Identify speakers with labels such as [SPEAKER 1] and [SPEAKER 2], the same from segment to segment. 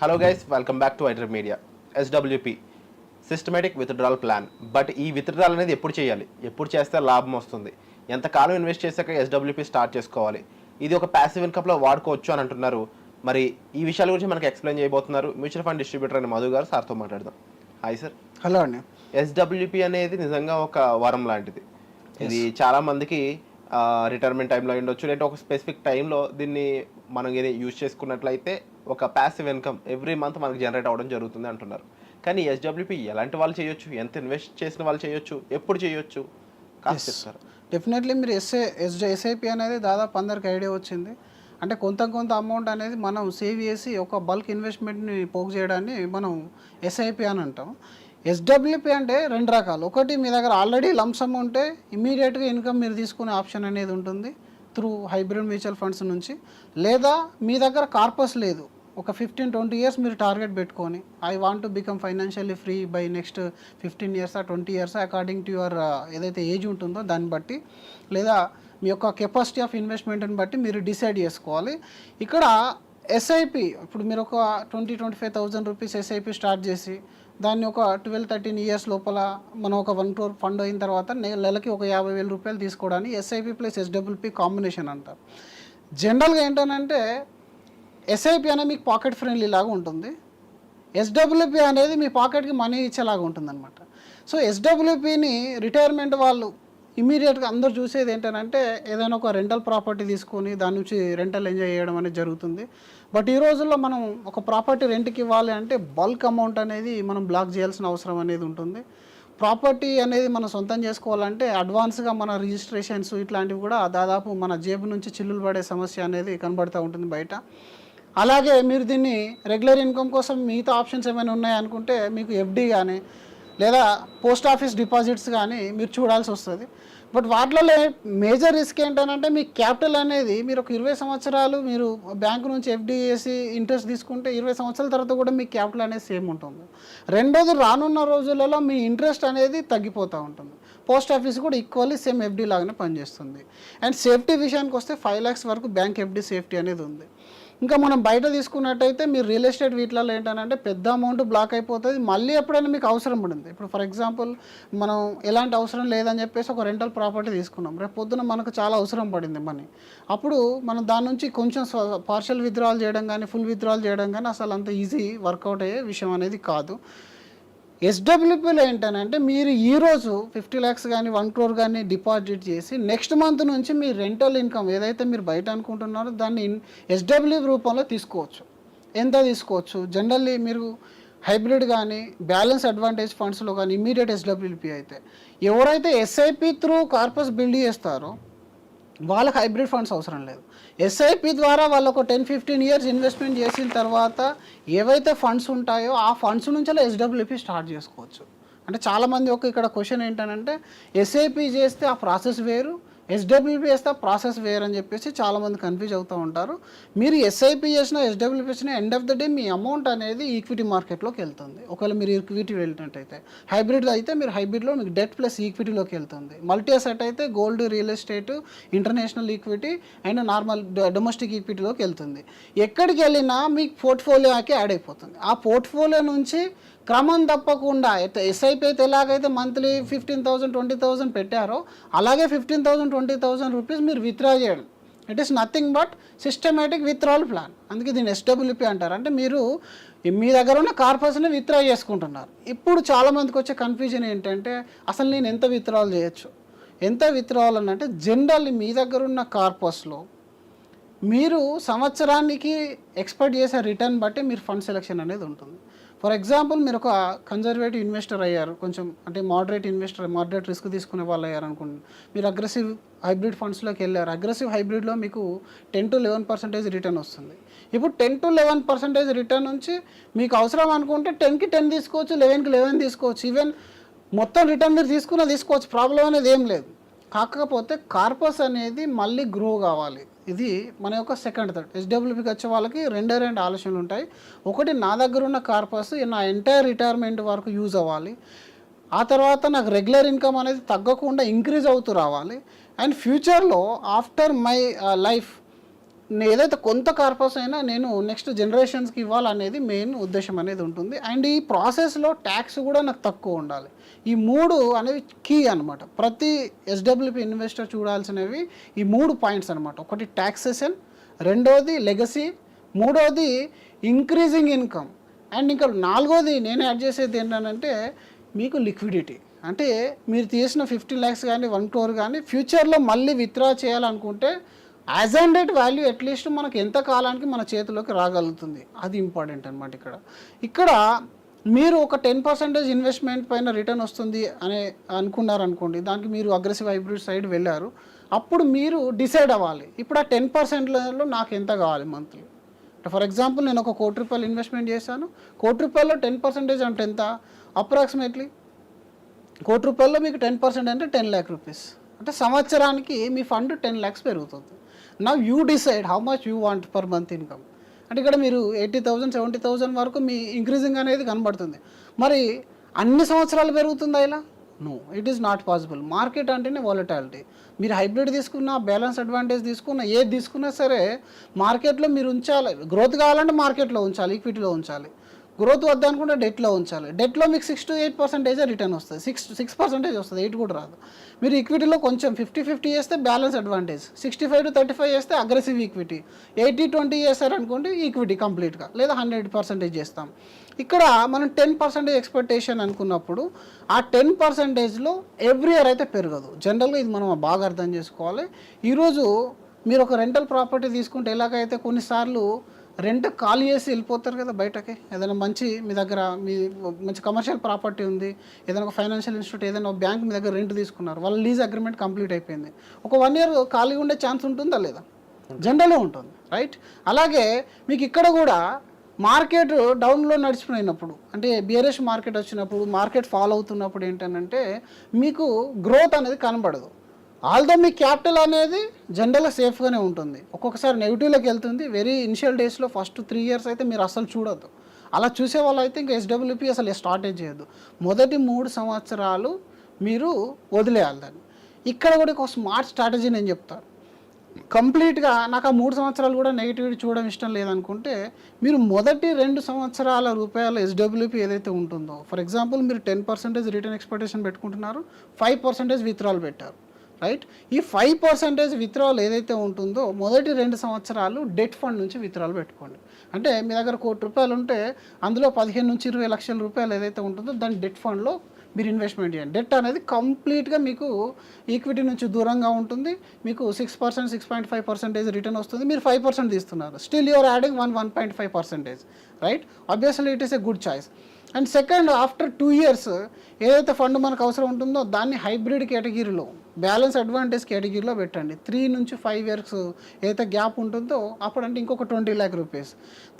[SPEAKER 1] Hello guys, welcome back to iDream media. SWP systematic withdrawal plan. But ఈ withdrawal అనేది ఎప్పుడు చేయాలి, ఎప్పుడు చేస్తే లాభం వస్తుంది, ఎంతకాలం ఇన్వెస్ట్ చేశాక ఎస్డబ్ల్యూపీ స్టార్ట్ చేసుకోవాలి, ఇది ఒక ప్యాసివ్ ఇన్కమ్లో వాడుకోవచ్చు అని అంటున్నారు. మరి ఈ విషయాల గురించి మనకి ఎక్స్ప్లెయిన్ చేయబోతున్నారు మ్యూచువల్ ఫండ్ డిస్ట్రిబ్యూటర్ అయిన మధు గారు. సార్తో మాట్లాడదాం. Hi sir.
[SPEAKER 2] హలో అండి.
[SPEAKER 1] ఎస్డబ్ల్యూపీ అనేది నిజంగా ఒక వరం లాంటిది. ఇది చాలా మందికి రిటైర్మెంట్ టైంలో ఉండొచ్చు, లేదా ఒక స్పెసిఫిక్ టైంలో దీన్ని మనం యూజ్ చేసుకున్నట్లయితే ఒక ప్యాసివ్ ఇన్కమ్ ఎవ్రీ మంత్ మనకి జనరేట్ అవ్వడం జరుగుతుంది అంటున్నారు. కానీ ఎస్డబ్ల్యూపీ ఎలాంటి వాళ్ళు చేయొచ్చు, ఎంత ఇన్వెస్ట్ చేసిన వాళ్ళు చేయొచ్చు, ఎప్పుడు చేయొచ్చు కాస్త చెప్తారు?
[SPEAKER 2] డెఫినెట్లీ మీరు ఎస్ఐపి అనేది దాదాపు అందరికి ఐడియా వచ్చింది. అంటే కొంత అమౌంట్ అనేది మనం సేవ్ చేసి ఒక బల్క్ ఇన్వెస్ట్మెంట్ని పోగు చేయడాన్ని మనం ఎస్ఐపి అని అంటాం. ఎస్డబ్ల్యూపీ అంటే రెండు రకాలు. ఒకటి, మీ దగ్గర ఆల్రెడీ లంసమ్ ఉంటే ఇమీడియట్గా ఇన్కమ్ మీరు తీసుకునే ఆప్షన్ అనేది ఉంటుంది త్రూ హైబ్రిడ్ మ్యూచువల్ ఫండ్స్ నుంచి. లేదా మీ దగ్గర కార్పస్ లేదు, ఒక 15-20 ఇయర్స్ మీరు టార్గెట్ పెట్టుకొని I want to become financially free buy next 15 years 20 years according to your ఏదైతే ఏజ్ ఉంటుందో దాన్ని బట్టి, లేదా మీ యొక్క కెపాసిటీ ఆఫ్ ఇన్వెస్ట్మెంట్ని బట్టి మీరు డిసైడ్ చేసుకోవాలి. ఇక్కడ ఎస్ఐపి ఇప్పుడు మీరు ఒక 20-25,000 రూపీస్ ఎస్ఐపి స్టార్ట్ చేసి దాన్ని ఒక 12-13 ఇయర్స్ లోపల మనం ఒక 1 crore ఫండ్ అయిన తర్వాత నెలకి ఒక 50,000 రూపాయలు తీసుకోవడానికి ఎస్ఐపి ప్లస్ ఎస్డబ్ల్యూపీ కాంబినేషన్ అంటారు. జనరల్గా ఏంటంటే ఎస్ఐపి అనేది మీకు పాకెట్ ఫ్రెండ్లీ లాగా ఉంటుంది, ఎస్డబ్ల్యూపీ అనేది మీ పాకెట్కి మనీ ఇచ్చేలాగా ఉంటుంది అనమాట. సో ఎస్డబ్ల్యూపీని రిటైర్మెంట్ వాళ్ళు ఇమీడియట్గా అందరూ చూసేది ఏంటంటే ఏదైనా ఒక రెంటల్ ప్రాపర్టీ తీసుకొని దాని నుంచి రెంటల్ ఎంజాయ్ చేయడం అనేది జరుగుతుంది. బట్ ఈ రోజుల్లో మనం ఒక ప్రాపర్టీ రెంట్కి ఇవ్వాలి అంటే బల్క్ అమౌంట్ అనేది మనం బ్లాక్ చేయాల్సిన అవసరం అనేది ఉంటుంది. ప్రాపర్టీ అనేది మనం సొంతం చేసుకోవాలంటే అడ్వాన్స్గా మన రిజిస్ట్రేషన్స్ ఇట్లాంటివి కూడా దాదాపు మన జేబు నుంచి చిల్లులు పడే సమస్య అనేది కనబడుతూ ఉంటుంది బయట. అలాగే మీరు దీన్ని రెగ్యులర్ ఇన్కమ్ కోసం మిగతా ఆప్షన్స్ ఏమైనా ఉన్నాయనుకుంటే మీకు ఎఫ్డి కానీ లేదా పోస్ట్ ఆఫీస్ డిపాజిట్స్ కానీ మీరు చూడాల్సి వస్తుంది. బట్ వాటిలో మేజర్ రిస్క్ ఏంటంటే మీ క్యాపిటల్ అనేది మీరు ఒక 20 సంవత్సరాలు మీరు బ్యాంకు నుంచి ఎఫ్డి చేసి ఇంట్రెస్ట్ తీసుకుంటే 20 సంవత్సరాల తర్వాత కూడా మీ క్యాపిటల్ అనేది సేమ్ ఉంటుంది. రెండోది, రానున్న రోజులలో మీ ఇంట్రెస్ట్ అనేది తగ్గిపోతూ ఉంటుంది. పోస్ట్ ఆఫీస్ కూడా ఈక్వల్లీ సేమ్ ఎఫ్డి లాగానే పనిచేస్తుంది. అండ్ సేఫ్టీ విషయానికి వస్తే 5 lakhs వరకు బ్యాంక్ ఎఫ్డి సేఫ్టీ అనేది ఉంది. ఇంకా మనం బయట తీసుకున్నట్టయితే మీరు రియల్ ఎస్టేట్ వీటిలలో ఏంటంటే పెద్ద అమౌంట్ బ్లాక్ అయిపోతుంది, మళ్ళీ ఎప్పుడైనా మీకు అవసరం పడింది. ఇప్పుడు ఫర్ ఎగ్జాంపుల్ మనం ఎలాంటి అవసరం లేదని చెప్పేసి ఒక రెంటల్ ప్రాపర్టీ తీసుకున్నాం, రేపు పొద్దున మనకు చాలా అవసరం పడింది మనీ, అప్పుడు మనం దాని నుంచి కొంచెం పార్షియల్ విత్డ్రాల్ చేయడం కానీ ఫుల్ విత్డ్రాల్ చేయడం కానీ అసలు అంత ఈజీ వర్కౌట్ అయ్యే విషయం అనేది కాదు. ఎస్డబ్ల్యూపీలో ఏంటంటే మీరు ఈరోజు 50 lakhs కానీ 1 crore కానీ డిపాజిట్ చేసి నెక్స్ట్ మంత్ నుంచి మీ రెంటల్ ఇన్కమ్ ఏదైతే మీరు బయట అనుకుంటున్నారో దాన్ని ఎస్డబ్ల్యూపీ రూపంలో తీసుకోవచ్చు. ఎంత తీసుకోవచ్చు? జనరల్లీ మీరు హైబ్రిడ్ కానీ బ్యాలెన్స్ అడ్వాంటేజ్ ఫండ్స్లో కానీ ఇమీడియట్ ఎస్డబ్ల్యూపీ అయితే, ఎవరైతే ఎస్ఐపి త్రూ కార్పస్ బిల్డ్ చేస్తారో వాళ్ళకి హైబ్రిడ్ ఫండ్స్ అవసరం లేదు. ఎస్ఐపి ద్వారా వాళ్ళు ఒక 10-15 ఇయర్స్ ఇన్వెస్ట్మెంట్ చేసిన తర్వాత ఏవైతే ఫండ్స్ ఉంటాయో ఆ ఫండ్స్ నుంచి ఎస్డబ్ల్యూపీ స్టార్ట్ చేసుకోవచ్చు. అంటే చాలామంది ఇక్కడ క్వశ్చన్ ఏంటంటే ఎస్ఐపి చేస్తే ఆ ప్రాసెస్ వేరు, ఎస్డబ్ల్యూపీ చేస్తే ప్రాసెస్ వేరు అని చెప్పేసి చాలామంది కన్ఫ్యూజ్ అవుతూ ఉంటారు. మీరు ఎస్ఐపి చేసిన ఎస్డబ్ల్యూపీ చేసిన end of the day me amount అనేది ఈక్విటీ మార్కెట్లోకి వెళ్తుంది. ఒకవేళ మీరు ఈక్విటీ వెళ్ళినట్టయితే, హైబ్రిడ్ అయితే మీరు హైబ్రిడ్లో మీకు డెట్ ప్లస్ ఈక్విటీలోకి వెళ్తుంది. మల్టీ అసెట్ అయితే gold, real estate, international equity and normal domestic ఈక్విటీలోకి వెళ్తుంది. ఎక్కడికి వెళ్ళినా మీకు పోర్ట్ఫోలియోకి యాడ్ అయిపోతుంది. ఆ పోర్ట్ఫోలియో నుంచి క్రమం తప్పకుండా ఎస్ఐపి అయితే ఎలాగైతే మంత్లీ 15,000 20,000 పెట్టారో అలాగే 15,000 రూపీస్ మీరు విత్డ్రా చేయడం. It is nothing but systematic withdrawal plan. అందుకే దీన్ని ఎస్డబ్ల్యూపీ అంటారు. అంటే మీరు మీ దగ్గర ఉన్న కార్పస్ని విత్డ్రా చేసుకుంటున్నారు. ఇప్పుడు చాలామందికి వచ్చే కన్ఫ్యూజన్ ఏంటంటే అసలు నేను ఎంత విత్డ్రాల్ చేయొచ్చు, ఎంత విత్డ్రాల్ అని అంటే జనరల్లీ మీ దగ్గర ఉన్న కార్పస్లో మీరు సంవత్సరానికి ఎక్స్పెక్ట్ చేసే రిటర్న్ బట్టి మీరు ఫండ్ సెలెక్షన్ అనేది ఉంటుంది. ఫర్ ఎగ్జాంపుల్ మీరు ఒక కన్జర్వేటివ్ ఇన్వెస్టర్ అయ్యారు, కొంచెం అంటే మోడరేట్ రిస్క్ తీసుకునే వాళ్ళు అయ్యారు అనుకోండి, మీరు అగ్రెసివ్ హైబ్రిడ్ ఫండ్స్లోకి వెళ్ళారు. అగ్రెసివ్ హైబ్రిడ్లో మీకు 10-11% రిటర్న్ వస్తుంది. ఇప్పుడు 10-11% రిటర్న్ నుంచి మీకు అవసరం అనుకుంటే 10కి 10 తీసుకోవచ్చు, 11కి 11 తీసుకోవచ్చు, ఈవెన్ మొత్తం రిటర్న్ మీరు తీసుకోవచ్చు, ప్రాబ్లం అనేది ఏం లేదు. కాకపోతే కార్పస్ అనేది మళ్ళీ గ్రో కావాలి. ఇది మన యొక్క సెకండ్ థర్డ్. ఎస్డబ్ల్యూపీకి వచ్చే వాళ్ళకి రెండు ఆలోచనలు ఉంటాయి. ఒకటి, నా దగ్గర ఉన్న కార్పస్ నా ఎంటైర్ రిటైర్మెంట్ వరకు యూజ్ అవ్వాలి, ఆ తర్వాత నాకు రెగ్యులర్ ఇన్కమ్ అనేది తగ్గకుండా ఇంక్రీజ్ అవుతూ రావాలి, అండ్ ఫ్యూచర్లో ఆఫ్టర్ మై లైఫ్ ఏదైతే కొంత కార్పస్ అయినా నేను నెక్స్ట్ జనరేషన్స్కి ఇవ్వాలనేది మెయిన్ ఉద్దేశం అనేది ఉంటుంది. అండ్ ఈ ప్రాసెస్లో ట్యాక్స్ కూడా నాకు తక్కువ ఉండాలి. ఈ 3 అనేవి కీ అనమాట. ప్రతి ఎస్డబ్ల్యూపీ ఇన్వెస్టర్ చూడాల్సినవి ఈ 3 పాయింట్స్ అనమాట. ఒకటి ట్యాక్సేషన్, రెండోది లెగసీ, మూడోది ఇంక్రీజింగ్ ఇన్కమ్, అండ్ ఇంకా 4వది నేను యాడ్ చేసేది ఏంటంటే మీకు లిక్విడిటీ. అంటే మీరు తీసిన 15 lakhs కానీ 1 crore కానీ ఫ్యూచర్లో మళ్ళీ విత్డ్రా చేయాలనుకుంటే as and date value at least మనకు ఎంత కాలానికి మన చేతిలోకి రాగలుగుతుంది, అది ఇంపార్టెంట్ అనమాట. ఇక్కడ మీరు ఒక 10% ఇన్వెస్ట్మెంట్ పైన రిటర్న్ వస్తుంది అని అనుకున్నారనుకోండి, దానికి మీరు అగ్రెసివ్ హైబ్రిడ్ సైడ్ వెళ్ళారు, అప్పుడు మీరు డిసైడ్ అవ్వాలి ఇప్పుడు ఆ 10%లో నాకు ఎంత కావాలి మంత్లీ. ఫర్ ఎగ్జాంపుల్ నేను ఒక ₹1,00,00,000 ఇన్వెస్ట్మెంట్ చేశాను, ₹1,00,00,000లో 10% అంటే ఎంత, అప్రాక్సిమేట్లీ ₹1,00,00,000లో మీకు 10% అంటే 10 lakh rupees. అంటే సంవత్సరానికి మీ ఫండ్ 10 lakhs పెరుగుతుంది. Now you decide how much you want per month income. అంటే ఇక్కడ మీరు 80,000 70,000 వరకు మీ ఇంక్రీజింగ్ అనేది కనబడుతుంది. మరి అన్ని సంవత్సరాలు పెరుగుతుందా ఇలా? No, it is not possible. Market అంటేనే వాలటాలిటీ. మీరు హైబ్రిడ్ తీసుకున్నా, బ్యాలెన్స్ అడ్వాంటేజ్ తీసుకున్నా, ఏది తీసుకున్నా సరే మార్కెట్లో మీరు ఉంచాలి. గ్రోత్ కావాలంటే మార్కెట్లో ఉంచాలి, ఈక్విటీలో ఉంచాలి. గ్రోత్ వద్దనుకుంటే డెట్లో ఉంచాలి. డెట్లో మీకు 6 to 8% రిటర్న్ వస్తుంది, 6% వస్తుంది, 8 కూడా రాదు. మీరు ఈక్విటీలో కొంచెం 50-50 చేస్తే బ్యాలెన్స్ అడ్వాంటేజ్, 65 to 35 చేస్తే అగ్రెసివ్ ఈక్విటీ, 80-20 చేస్తారనుకోండి ఈక్విటీ కంప్లీట్గా, లేదా 100% చేస్తాం. ఇక్కడ మనం 10% ఎక్స్పెక్టేషన్ అనుకున్నప్పుడు ఆ 10%లో ఎవ్రీ ఇయర్ అయితే పెరగదు. జనరల్గా ఇది మనం బాగా అర్థం చేసుకోవాలి. ఈరోజు మీరు ఒక రెంటల్ ప్రాపర్టీ తీసుకుంటే ఎలాగైతే కొన్నిసార్లు రెంట్ ఖాళీ చేసి వెళ్ళిపోతారు కదా బయటకి, ఏదైనా మంచి మీ దగ్గర మీ మంచి కమర్షియల్ ప్రాపర్టీ ఉంది, ఏదైనా ఒక ఫైనాన్షియల్ ఇన్స్టిట్యూట్, ఏదైనా బ్యాంక్ మీ దగ్గర రెంట్ తీసుకున్నారు, వాళ్ళ లీజ్ అగ్రిమెంట్ కంప్లీట్ అయిపోయింది, ఒక 1 year ఖాళీగా ఉండే ఛాన్స్ ఉంటుందా లేదా? జనరల్గా ఉంటుంది, రైట్? అలాగే మీకు ఇక్కడ కూడా మార్కెట్ డౌన్లో నడిచిపోయినప్పుడు, అంటే బియరిష్ మార్కెట్ వచ్చినప్పుడు, మార్కెట్ ఫాలో అవుతున్నప్పుడు ఏంటంటే మీకు గ్రోత్ అనేది కనబడదు. ఆల్దో మీ క్యాపిటల్ అనేది జనరల్గా సేఫ్గానే ఉంటుంది, ఒక్కొక్కసారి నెగిటివ్లోకి వెళ్తుంది. వెరీ ఇనిషియల్ డేస్లో ఫస్ట్ 3 years అయితే మీరు అసలు చూడొద్దు. అలా చూసే వాళ్ళు అయితే ఇంకా ఎస్డబ్ల్యూపీ అసలు స్టార్టే చేయొద్దు. మొదటి 3 సంవత్సరాలు మీరు వదిలేయాలి దాన్ని. ఇక్కడ కూడా ఒక స్మార్ట్ స్ట్రాటజీ నేను చెప్తాను. కంప్లీట్గా నాకు ఆ 3 సంవత్సరాలు కూడా నెగిటివిటీ చూడడం ఇష్టం లేదనుకుంటే మీరు మొదటి 2 సంవత్సరాల రూపాయల ఎస్డబ్ల్యూపీ ఏదైతే ఉంటుందో, ఫర్ ఎగ్జాంపుల్ మీరు 10% రిటర్న్ ఎక్స్పెక్టేషన్ పెట్టుకుంటున్నారు, 5% విత్డ్రాల్ పెట్టారు, రైట్? ఈ 5% విత్డ్రాల్ ఏదైతే ఉంటుందో మొదటి 2 సంవత్సరాలు డెట్ ఫండ్ నుంచి విత్డ్రాల్ పెట్టుకోండి. అంటే మీ దగ్గర ₹1,00,00,000 ఉంటే అందులో 15 నుంచి 20 లక్షల రూపాయలు ఏదైతే ఉంటుందో దాన్ని డెట్ ఫండ్లో మీరు ఇన్వెస్ట్మెంట్ చేయండి. డెట్ అనేది కంప్లీట్గా మీకు ఈక్విటీ నుంచి దూరంగా ఉంటుంది, మీకు 6%, 6.5% రిటర్న్ వస్తుంది, మీరు 5% తీస్తున్నారు, still you're adding 1.5%, right? Obviously it is a good choice. And second, after 2 years ఏదైతే ఫండ్ మనకు అవసరం ఉంటుందో దాన్ని హైబ్రిడ్ కేటగిరీలో, బ్యాలెన్స్ అడ్వాంటేజ్ కేటగిరీలో పెట్టండి. 3 నుంచి 5 years ఏదైతే గ్యాప్ ఉంటుందో అప్పుడంటే ఇంకొక 20 lakh rupees.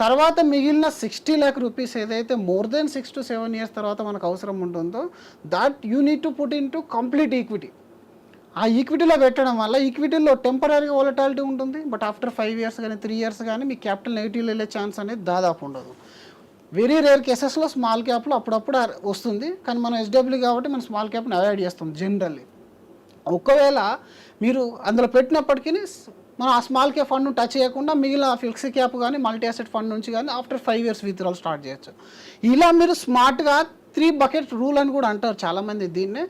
[SPEAKER 2] తర్వాత మిగిలిన 60 lakh rupees ఏదైతే మోర్ దెన్ 6 to 7 years తర్వాత మనకు అవసరం ఉంటుందో that you need to put in to complete equity. ఆ ఈక్విటీలో పెట్టడం వల్ల ఈక్విటీలో టెంపరీగా వాలటాలిటీ ఉంటుంది, బట్ ఆఫ్టర్ 5 years కానీ 3 years కానీ మీ క్యాపిటల్ నెగిటివ్లో వెళ్ళే ఛాన్స్ అనేది దాదాపు ఉండదు. వెరీ రేర్ కేసెస్లో స్మాల్ క్యాప్లో అప్పుడప్పుడు వస్తుంది, కానీ మనం ఎస్డబ్ల్యూ కాబట్టి మనం స్మాల్ క్యాప్ని అవాయిడ్ చేస్తాం జనరల్లీ. ఒకవేళ మీరు అందులో పెట్టినప్పటికీ మనం ఆ స్మాల్ క్యాప్ ఫండ్ను టచ్ చేయకుండా మిగిలిన ఫిక్స్ క్యాప్ కానీ మల్టీ అసెట్ ఫండ్ నుంచి కానీ ఆఫ్టర్ 5 years విత్డ్రాల్ స్టార్ట్ చేయొచ్చు. ఇలా మీరు స్మార్ట్గా 3 bucket రూల్ అని కూడా అంటారు చాలామంది దీన్నే.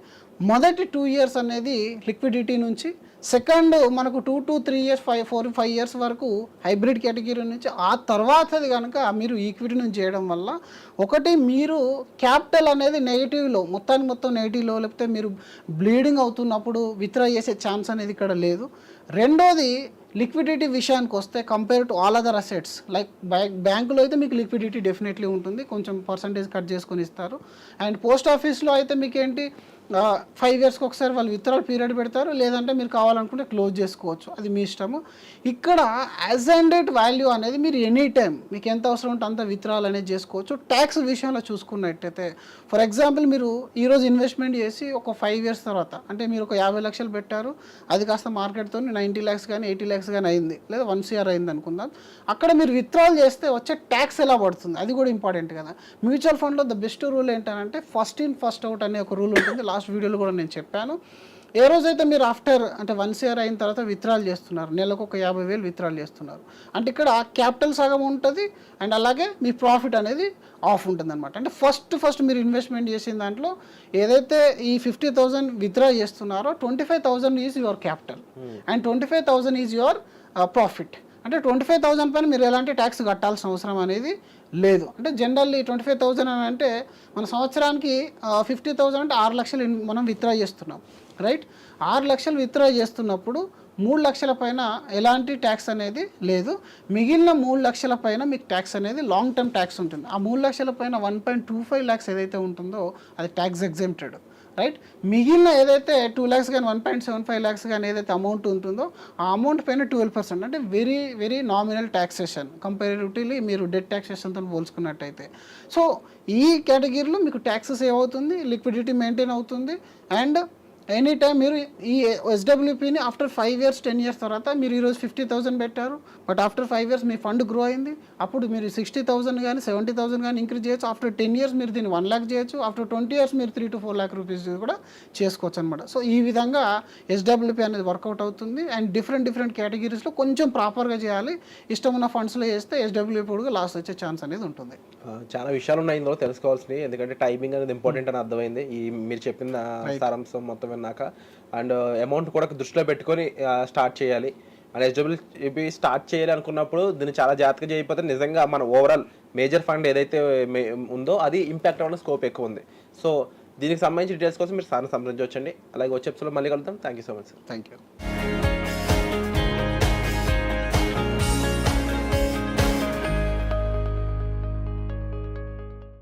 [SPEAKER 2] మొదటి 2 years అనేది లిక్విడిటీ నుంచి, సెకండ్ మనకు 2 to 3 years 4-5 years వరకు హైబ్రిడ్ కేటగిరీ నుంచి, ఆ తర్వాతది కనుక మీరు ఈక్విటీ నుంచి చేయడం వల్ల ఒకటి మీరు క్యాపిటల్ అనేది నెగిటివ్లో మొత్తం నెగిటివ్లో, లేకపోతే మీరు బ్లీడింగ్ అవుతున్నప్పుడు విత్డ్రా చేసే ఛాన్స్ అనేది ఇక్కడ లేదు. రెండోది లిక్విడిటీ విషయానికి వస్తే compare to all other assets like బ్యాంకులో అయితే మీకు లిక్విడిటీ డెఫినెట్లీ ఉంటుంది, కొంచెం పర్సంటేజ్ కట్ చేసుకొని ఇస్తారు. అండ్ పోస్ట్ ఆఫీస్లో అయితే మీకు ఏంటి 5 yearsకి ఒకసారి వాళ్ళు విత్డ్రాల్ పీరియడ్ పెడతారు, లేదంటే మీరు కావాలనుకుంటే క్లోజ్ చేసుకోవచ్చు, అది మీ ఇష్టము. ఇక్కడ యాజ్ అండ్ డేట్ వాల్యూ అనేది మీరు ఎనీ టైం మీకు ఎంత అవసరం ఉంటే అంత విత్డ్రాల్ అనేది చేసుకోవచ్చు. ట్యాక్స్ విషయంలో చూసుకున్నట్టయితే ఫర్ ఎగ్జాంపుల్ మీరు ఈరోజు ఇన్వెస్ట్మెంట్ చేసి ఒక 5 years తర్వాత, అంటే మీరు ఒక 50 లక్షలు పెట్టారు, అది కాస్త మార్కెట్తో 90 lakhs కానీ 80 lakhs కానీ అయింది, లేదా 1 crore అయింది అనుకుందాం. అక్కడ మీరు విత్డ్రాల్ చేస్తే వచ్చే ట్యాక్స్ ఎలా పడుతుంది అది కూడా ఇంపార్టెంట్ కదా. మ్యూచువల్ ఫండ్లో ద బెస్ట్ రూల్ ఏంటంటే ఫస్ట్ ఇన్ ఫస్ట్ అవుట్ అనే ఒక రూల్ ఉంటుంది, లాస్ట్ వీడియోలో కూడా నేను చెప్పాను. ఏ రోజైతే మీరు ఆఫ్టర్ అంటే 1 year అయిన తర్వాత విత్డ్రాల్ చేస్తున్నారు, నెలకు ఒక 50,000 విత్డ్రాల్ చేస్తున్నారు అంటే ఇక్కడ క్యాపిటల్ సగం ఉంటుంది అండ్ అలాగే మీ ప్రాఫిట్ అనేది ఆఫ్ ఉంటుంది అనమాట. అంటే ఫస్ట్ మీరు ఇన్వెస్ట్మెంట్ చేసిన దాంట్లో ఏదైతే ఈ 50,000 విత్డ్రా చేస్తున్నారో 25,000 is your capital and 25,000 is your profit. అంటే 25,000 పైన మీరు ఎలాంటి ట్యాక్స్ కట్టాల్సిన అవసరం అనేది లేదు. అంటే జనరల్లీ 25,000 అని అంటే మన సంవత్సరానికి 50,000 అంటే 6 లక్షలు మనం విత్డ్రా చేస్తున్నాం, రైట్? 6 లక్షలు విత్డ్రా చేస్తున్నప్పుడు 3 లక్షల పైన ఎలాంటి ట్యాక్స్ అనేది లేదు. మిగిలిన 3 లక్షల పైన మీకు ట్యాక్స్ అనేది లాంగ్ టర్మ్ ట్యాక్స్ ఉంటుంది. ఆ 3 లక్షల పైన 1.25 lakhs ఏదైతే ఉంటుందో అది ట్యాక్స్ ఎగ్జెంప్టెడ్, రైట్? మిగిలిన ఏదైతే 2 lakhs కానీ 1.75 lakhs కానీ ఏదైతే అమౌంట్ ఉంటుందో ఆ అమౌంట్ పైన 12% అంటే వెరీ నామినల్ ట్యాక్సేషన్ కంపారిటివ్లీ మీరు డెట్ ట్యాక్సేషన్తో పోల్చుకున్నట్టయితే. సో ఈ కేటగిరీలో మీకు ట్యాక్స్ సేవ్ అవుతుంది, లిక్విడిటీ మెయింటైన్ అవుతుంది అండ్ ఎనీ టైం మీరు ఈ ఎస్డబ్ల్యూపీని ఆఫ్టర్ 5 years 10 years తర్వాత మీరు ఈరోజు 50,000 పెట్టారు, but after 5 years me fund grow అయింది, అప్పుడు మీరు 60,000 కానీ 70,000 కానీ ఇంక్రీజ్ చేయొచ్చు. ఆఫ్టర్ 10 years మీరు దీన్ని 1 lakh చేయొచ్చు, ఆఫ్టర్ 20 years మీరు 3 to 4 lakh rupees కూడా చేసుకోవచ్చు అనమాట. సో ఈ విధంగా ఎస్డబ్ల్యూపీ అనేది వర్కౌట్ అవుతుంది అండ్ డిఫరెంట్ కేటగిరీస్లో కొంచెం ప్రాపర్గా చేయాలి. ఇష్టం ఉన్న ఫండ్స్లో చేస్తే ఎస్డబ్ల్యూపీ కూడా లాస్ వచ్చే ఛాన్స్ అనేది ఉంటుంది.
[SPEAKER 1] చాలా విషయాలు ఉన్నాయి ఇందులో తెలుసుకోవాల్సినవి, ఎందుకంటే టైమింగ్ అనేది ఇంపార్టెంట్ అని అర్థమైంది ఈ మీరు చెప్పిన సారాంశం మొత్తం విన్నాక. అండ్ అమౌంట్ కూడా దృష్టిలో పెట్టుకొని స్టార్ట్ చేయాలి. అండ్ ఎస్డబ్ల్యూపీ స్టార్ట్ చేయాలి అనుకున్నప్పుడు దీన్ని చాలా జాగ్రత్తగా చేయకపోతే నిజంగా మన ఓవరాల్ మేజర్ ఫండ్ ఏదైతే ఉందో అది ఇంపాక్ట్ అవ్వడం స్కోప్ ఎక్కువ ఉంది. సో దీనికి సంబంధించిన డీటెయిల్స్ కోసం మీరు సార్ని సంప్రదించవచ్చండి. అలాగే వచ్చే ఎపిసోడ్లో మళ్ళీ కలుద్దాం. Thank you so much sir.
[SPEAKER 2] Thank you.